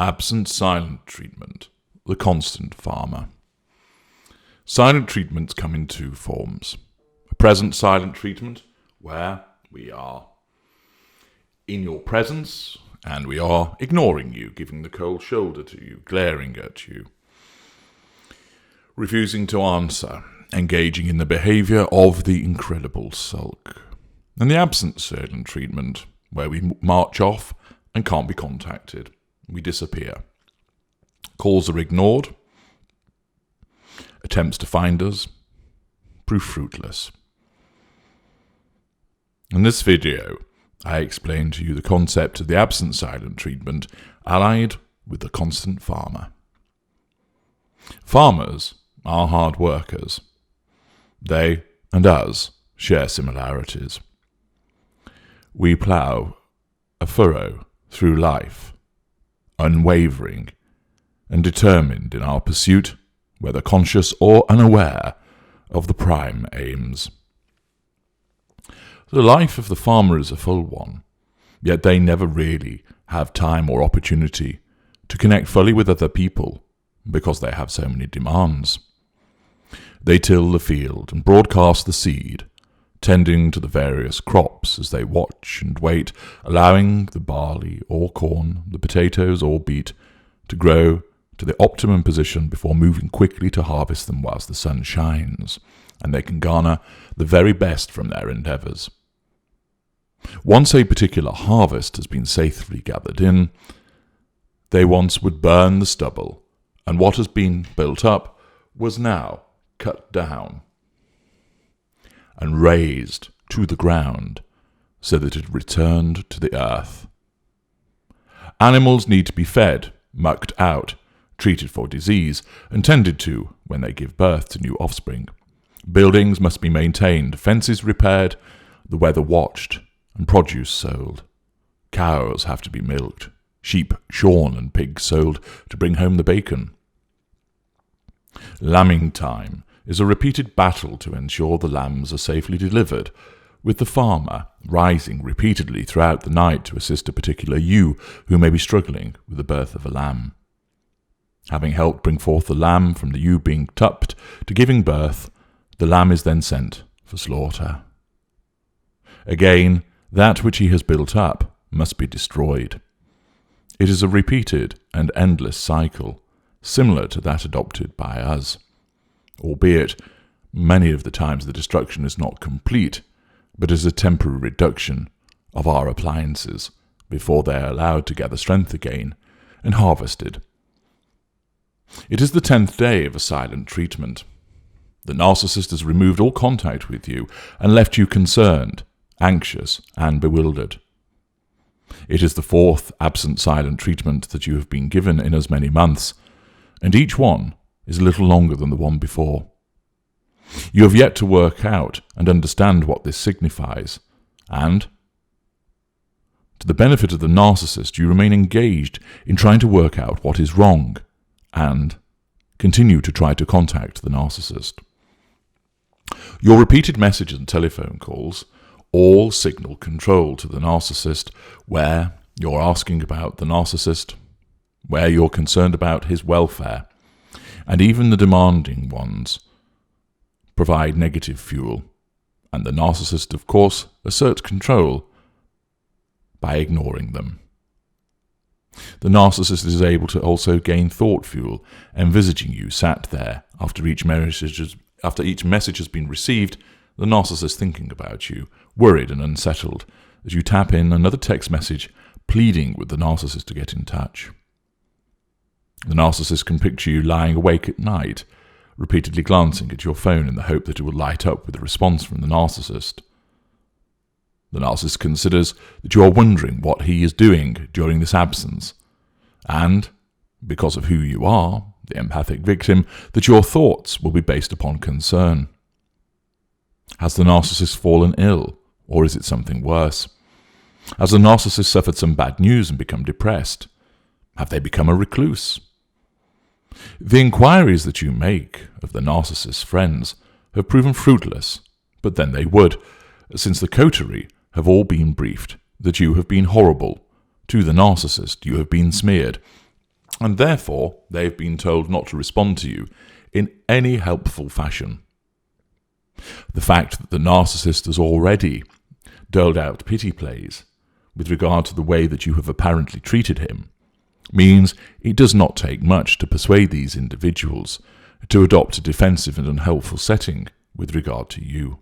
Absent silent treatment, the constant farmer. Silent treatments come in two forms. A present silent treatment, where we are in your presence and we are ignoring you, giving the cold shoulder to you, glaring at you, refusing to answer, engaging in the behaviour of the incredible sulk. And the absent silent treatment, where we march off and can't be contacted. We disappear. Calls are ignored. Attempts to find us prove fruitless. In this video, I explain to you the concept of the absent silent treatment allied with the constant farmer. Farmers are hard workers. They and us share similarities. We plough a furrow through life, unwavering and determined in our pursuit, whether conscious or unaware, of the prime aims. The life of the farmer is a full one, yet they never really have time or opportunity to connect fully with other people because they have so many demands. They till the field and broadcast the seed, tending to the various crops as they watch and wait, allowing the barley or corn, the potatoes or beet to grow to the optimum position before moving quickly to harvest them whilst the sun shines, and they can garner the very best from their endeavours. Once a particular harvest has been safely gathered in, they once would burn the stubble, and what has been built up was now cut down and razed to the ground so that it returned to the earth. Animals need to be fed, mucked out, treated for disease, and tended to when they give birth to new offspring. Buildings must be maintained, fences repaired, the weather watched, and produce sold. Cows have to be milked, sheep shorn, and pigs sold to bring home the bacon. Lambing time is a repeated battle to ensure the lambs are safely delivered, with the farmer rising repeatedly throughout the night to assist a particular ewe who may be struggling with the birth of a lamb. Having helped bring forth the lamb from the ewe being tupped to giving birth, the lamb is then sent for slaughter. Again, that which he has built up must be destroyed. It is a repeated and endless cycle, similar to that adopted by us. Albeit, many of the times the destruction is not complete, but is a temporary reduction of our appliances before they are allowed to gather strength again and harvested. It is the 10th day of a silent treatment. The narcissist has removed all contact with you and left you concerned, anxious, and bewildered. It is the 4th absent silent treatment that you have been given in as many months, and each one is a little longer than the one before. You have yet to work out and understand what this signifies, and, to the benefit of the narcissist, you remain engaged in trying to work out what is wrong, and continue to try to contact the narcissist. Your repeated messages and telephone calls all signal control to the narcissist, where you're asking about the narcissist, where you're concerned about his welfare, and even the demanding ones provide negative fuel, and the narcissist, of course, asserts control by ignoring them. The narcissist is able to also gain thought fuel, envisaging you sat there after each message has been received, the narcissist thinking about you, worried and unsettled, as you tap in another text message pleading with the narcissist to get in touch. The narcissist can picture you lying awake at night, repeatedly glancing at your phone in the hope that it will light up with a response from the narcissist. The narcissist considers that you are wondering what he is doing during this absence, and, because of who you are, the empathic victim, that your thoughts will be based upon concern. Has the narcissist fallen ill, or is it something worse? Has the narcissist suffered some bad news and become depressed? Have they become a recluse? The inquiries that you make of the narcissist's friends have proven fruitless, but then they would, since the coterie have all been briefed that you have been horrible. To the narcissist you have been smeared, and therefore they've been told not to respond to you in any helpful fashion. The fact that the narcissist has already doled out pity plays with regard to the way that you have apparently treated him means it does not take much to persuade these individuals to adopt a defensive and unhelpful setting with regard to you.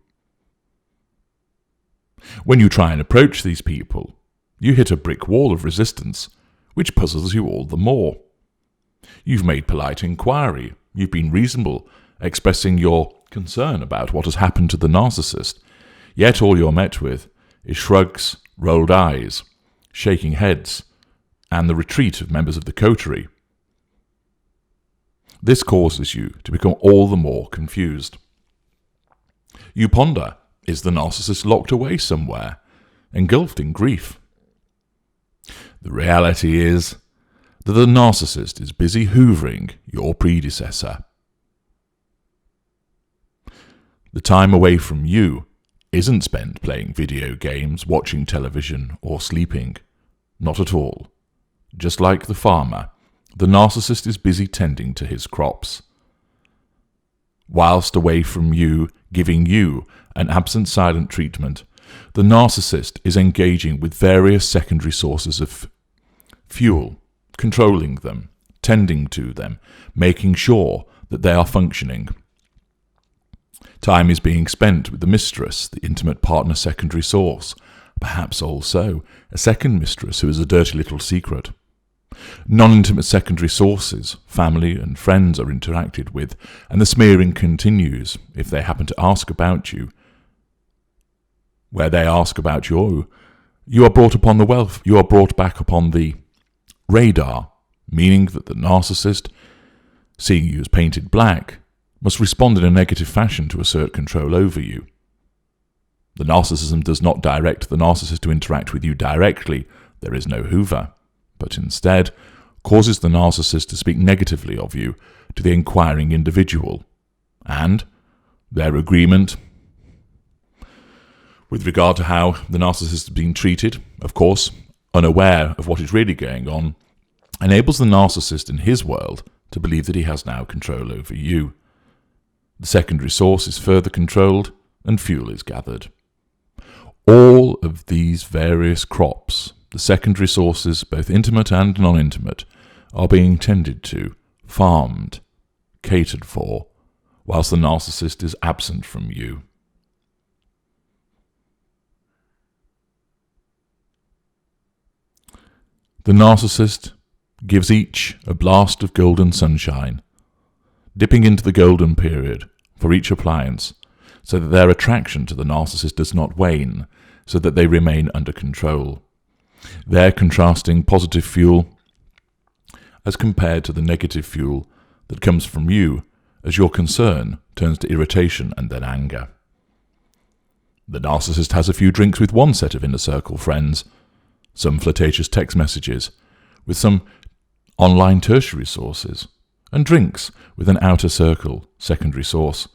When you try and approach these people, you hit a brick wall of resistance, which puzzles you all the more. You've made polite inquiry, you've been reasonable, expressing your concern about what has happened to the narcissist, yet all you're met with is shrugs, rolled eyes, shaking heads, and the retreat of members of the coterie. This causes you to become all the more confused. You ponder, is the narcissist locked away somewhere, engulfed in grief? The reality is that the narcissist is busy hoovering your predecessor. The time away from you isn't spent playing video games, watching television, or sleeping. Not at all. Just like the farmer, the narcissist is busy tending to his crops. Whilst away from you, giving you an absent silent treatment, the narcissist is engaging with various secondary sources of fuel, controlling them, tending to them, making sure that they are functioning. Time is being spent with the mistress, the intimate partner secondary source, perhaps also a second mistress who is a dirty little secret. Non-intimate secondary sources, family and friends are interacted with, and the smearing continues if they happen to ask about you. Where they ask about you are brought back upon the radar, meaning that the narcissist, seeing you as painted black, must respond in a negative fashion to assert control over you. The narcissism does not direct the narcissist to interact with you directly, there is no hoover, but instead causes the narcissist to speak negatively of you to the inquiring individual, and their agreement with regard to how the narcissist is being treated, of course, unaware of what is really going on, enables the narcissist in his world to believe that he has now control over you. The secondary source is further controlled and fuel is gathered. All of these various crops, the secondary sources, both intimate and non-intimate, are being tended to, farmed, catered for, whilst the narcissist is absent from you. The narcissist gives each a blast of golden sunshine, dipping into the golden period for each appliance, so that their attraction to the narcissist does not wane, so that they remain under control. Their contrasting positive fuel as compared to the negative fuel that comes from you as your concern turns to irritation and then anger. The narcissist has a few drinks with one set of inner circle friends, some flirtatious text messages, with some online tertiary sources, and drinks with an outer circle secondary source,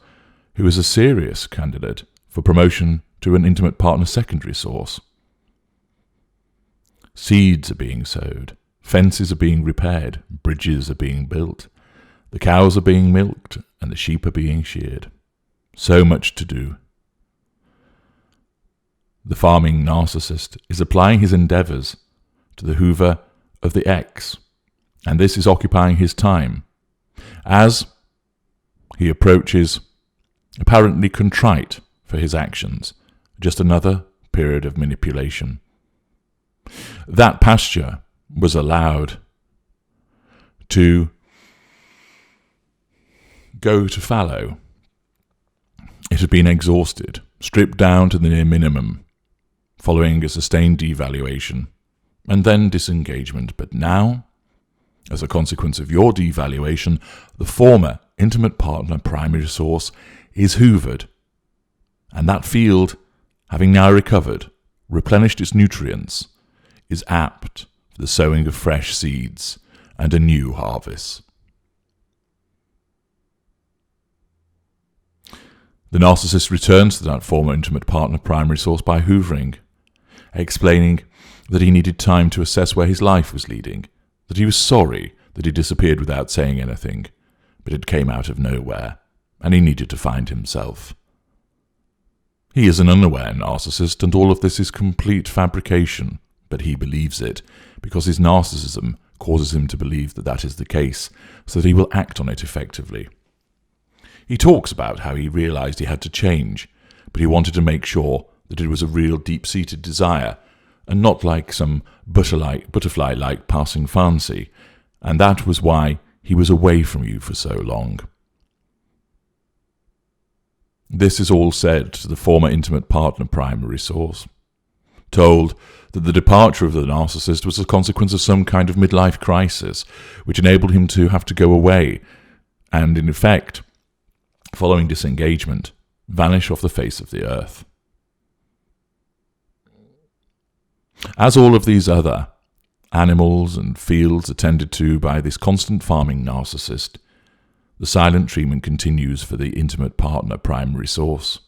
who is a serious candidate for promotion to an intimate partner secondary source. Seeds are being sowed, fences are being repaired, bridges are being built, the cows are being milked, and the sheep are being sheared. So much to do. The farming narcissist is applying his endeavours to the hoover of the X, and this is occupying his time, as he approaches, apparently contrite for his actions, just another period of manipulation. That pasture was allowed to go to fallow. It had been exhausted, stripped down to the near minimum, following a sustained devaluation, and then disengagement. But now, as a consequence of your devaluation, the former intimate partner primary source is hoovered, and that field, having now recovered, replenished its nutrients, is apt for the sowing of fresh seeds and a new harvest. The narcissist returns to that former intimate partner primary source by hoovering, explaining that he needed time to assess where his life was leading, that he was sorry that he disappeared without saying anything, but it came out of nowhere, and he needed to find himself. He is an unaware narcissist, and all of this is complete fabrication, but he believes it, because his narcissism causes him to believe that that is the case, so that he will act on it effectively. He talks about how he realized he had to change, but he wanted to make sure that it was a real deep-seated desire, and not like some butterfly-like passing fancy, and that was why he was away from you for so long. This is all said to the former intimate partner primary source, told that the departure of the narcissist was a consequence of some kind of midlife crisis, which enabled him to have to go away, and in effect, following disengagement, vanish off the face of the earth. As all of these other animals and fields attended to by this constant farming narcissist, the silent treatment continues for the intimate partner primary source.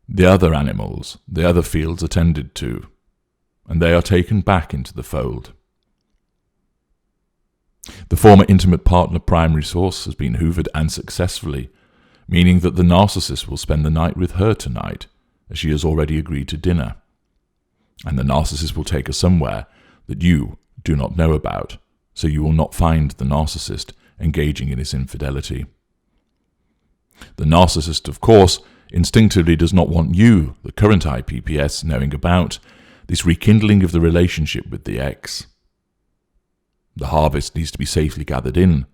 The other animals, the other fields attended to, and they are taken back into the fold. The former intimate partner primary source has been hoovered and successfully, meaning that the narcissist will spend the night with her tonight, as she has already agreed to dinner. And the narcissist will take her somewhere that you do not know about, so you will not find the narcissist engaging in his infidelity. The narcissist, of course, instinctively does not want you, the current IPPS, knowing about this rekindling of the relationship with the ex. The harvest needs to be safely gathered in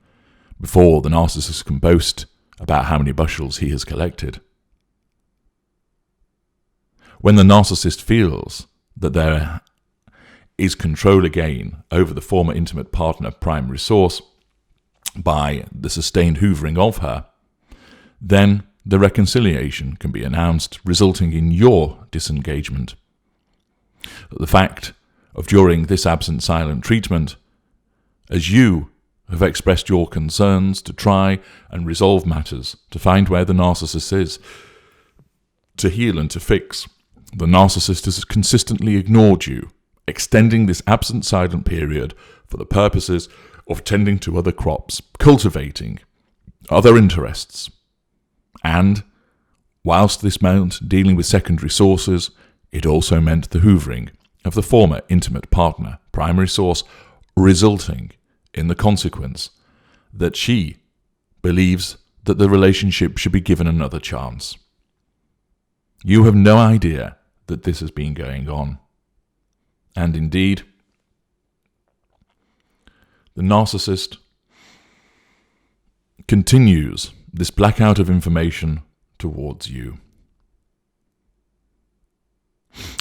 before the narcissist can boast about how many bushels he has collected. When the narcissist feels that there is control again over the former intimate partner primary source by the sustained hoovering of her, then the reconciliation can be announced, resulting in your disengagement. The fact of during this absent silent treatment, as you have expressed your concerns to try and resolve matters, to find where the narcissist is, to heal and to fix, the narcissist has consistently ignored you, extending this absent silent period for the purposes of tending to other crops, cultivating other interests. And, whilst this meant dealing with secondary sources, it also meant the hoovering of the former intimate partner primary source, resulting in the consequence that she believes that the relationship should be given another chance. You have no idea that this has been going on. And indeed, the narcissist continues this blackout of information towards you.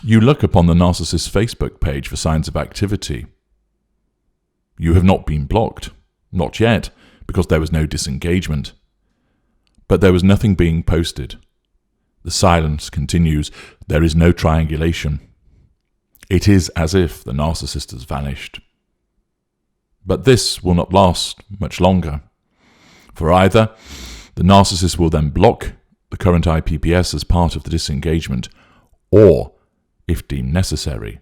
You look upon the narcissist's Facebook page for signs of activity. You have not been blocked, not yet, because there was no disengagement. But there was nothing being posted. The silence continues. There is no triangulation. It is as if the narcissist has vanished. But this will not last much longer. For either the narcissist will then block the current IPPS as part of the disengagement, or, if deemed necessary,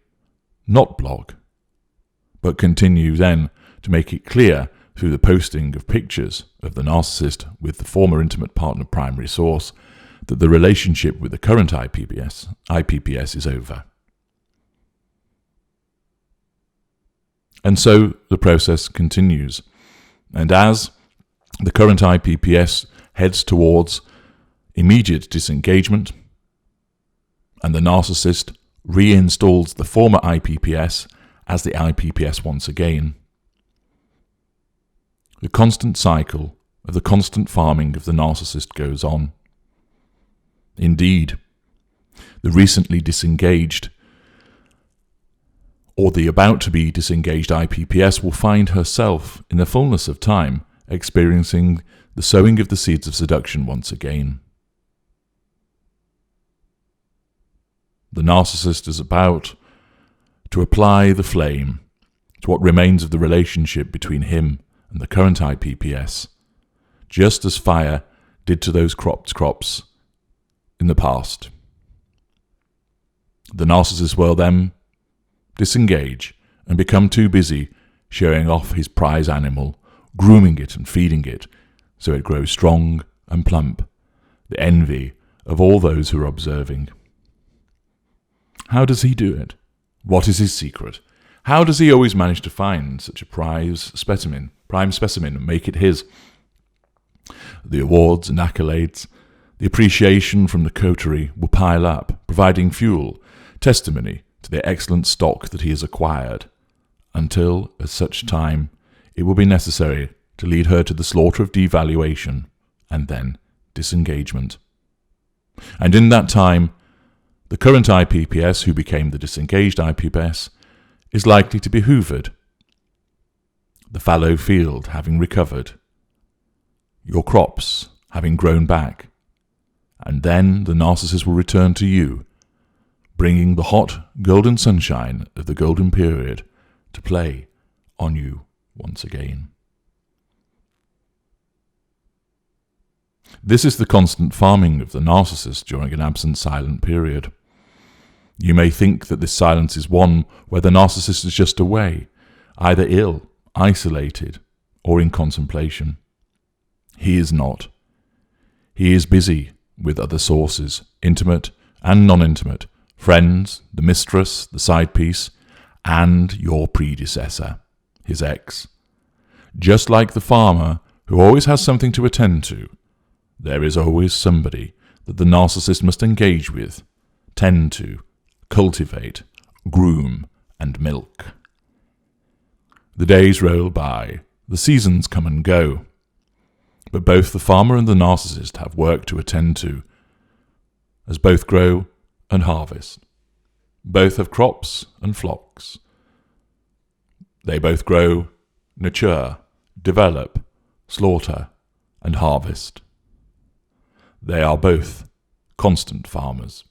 not block, but continue then to make it clear through the posting of pictures of the narcissist with the former intimate partner primary source that the relationship with the current IPPS is over. And so the process continues. And as the current IPPS heads towards immediate disengagement, and the narcissist reinstalls the former IPPS as the IPPS once again, the constant cycle of the constant farming of the narcissist goes on. Indeed, the recently disengaged or the about-to-be disengaged IPPS will find herself, in the fullness of time, experiencing the sowing of the seeds of seduction once again. The narcissist is about to apply the flame to what remains of the relationship between him and the current IPPS, just as fire did to those crops in the past. The narcissist will then disengage and become too busy showing off his prize animal, grooming it and feeding it, so it grows strong and plump, the envy of all those who are observing. How does he do it? What is his secret? How does he always manage to find such a prime specimen, and make it his? The awards and accolades, the appreciation from the coterie will pile up, providing fuel, testimony to the excellent stock that he has acquired, until, at such time, it will be necessary to lead her to the slaughter of devaluation, and then disengagement. And in that time, the current IPPS, who became the disengaged IPPS, is likely to be hoovered, the fallow field having recovered, your crops having grown back, and then the narcissist will return to you, bringing the hot, golden sunshine of the golden period to play on you once again. This is the constant farming of the narcissist during an absent silent period. You may think that this silence is one where the narcissist is just away, either ill, isolated, or in contemplation. He is not. He is busy with other sources, intimate and non-intimate, friends, the mistress, the side piece, and your predecessor, his ex. Just like the farmer who always has something to attend to, there is always somebody that the narcissist must engage with, tend to, cultivate, groom, and milk. The days roll by, the seasons come and go, but both the farmer and the narcissist have work to attend to, as both grow and harvest. Both have crops and flocks. They both grow, nurture, develop, slaughter, and harvest. They are both constant farmers.